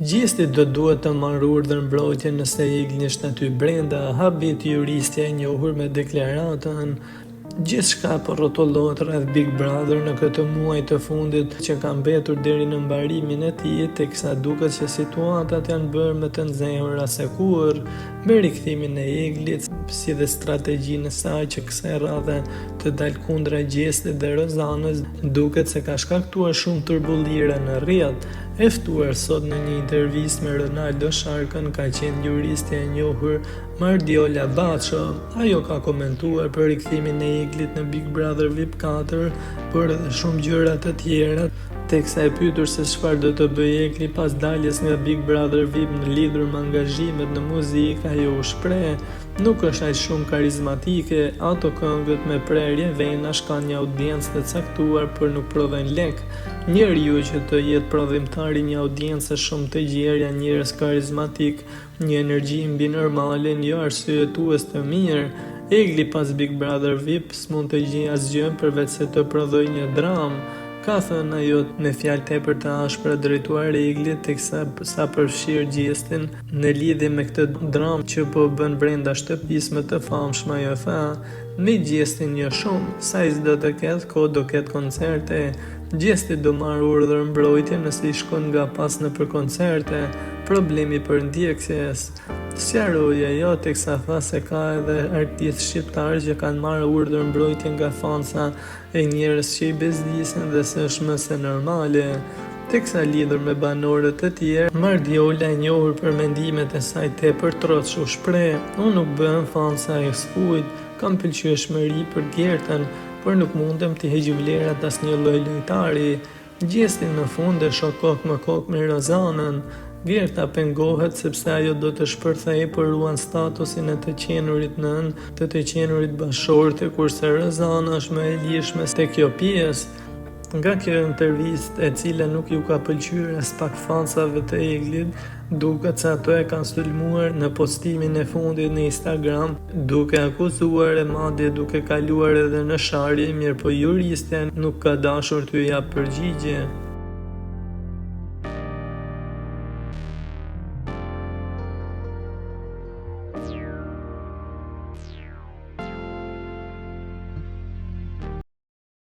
Gjesti do duhet të marrë urdhër mbrojtje nëse Egli është aty brenda, habeti juristja e njohur me deklaratën. Gjithçka po rrotullohet rreth Big Brother në këtë muaj të fundit që ka mbetur deri në mbarimin e tij, teksa duket që situatat janë bërë më të nxehura se kurrë, me rikthimin e Eglit, si dhe strategjinë e saj që kësaj radhe të dalë kundra Gjestit dhe Rozanës, duket se ka shkaktuar shumë turbullire në rrjet. E ftuar sot në një intervistë me Ronaldo Sharkën ka qenë juristja e njohur Mardiola Baço. Ajo ka komentuar për rikthimin e Eglit në Big Brother VIP 4, por edhe shumë gjëra të tjera. Teksa e pyetur se çfarë do të bëjë Egli pas daljes nga Big Brother VIP në lidhur me angazhimet në muzikë, ajo u shpreh: "Nuk është aq shumë karizmatike, ato këngët me prerje venash kanë një audiencë të caktuar, por nuk prodhojnë lek. Njeriu që të jetë prodhimtar i një audiencë shumë të gjerë janë njerëz karizmatik, një energji mbi normale, një arsyetues të mirë. Egli pas Big Brother VIP s'mund të gjejë asgjë përveç se të prodhojë një dramë", ka thënë ajo me fjalë tepër të ashpra drejtuar Eglit, teksa sa përfshir Gjestin në lidhje me këtë dramë që po bën brenda shtëpisë më të famshme. Ajo tha: "Me Gjestin jo shumë, sa i s'do të ketë kohë do ketë koncerte. Gjesti do marrë urdhër mbrojtje nëse i shkon nga pas në për koncerte, problemi për ndjekjes", sqaroi ajo, teksa tha se ka edhe artistë shqiptarë që kanë marrë urdhër mbrojtje nga fansa e njerëz që i bezdisen dhe se është më se normale. Teksa lidhur me banorët e tjerë, Mardiola, e njohur për mendimet e saj tepër trotsh, u shpreh: "Unë nuk bëhem fansa e skujt, kam pëlqyeshmëri për Gertën, por nuk mundem të heq vlerat asnjë lloj lojtari. Gjesti në fund e shoh kokë më kokë me Rozanën. Gerta pengohet sepse ajo do të shpërthejë për ruan statusin e të qenurit nën, të qenurit bashorte, kurse Rozana është më e lirshme te kjo pjesë." Nga kjo intervistë, e cila nuk ju ka pëlqyer as pak fansave të Eglit, duket se ato e kanë sulmuar në postimin e fundit në Instagram, duke akuzuar e madje duke kaluar edhe në sharje, mirëpo juristja nuk ka dashur t'u japë përgjigje.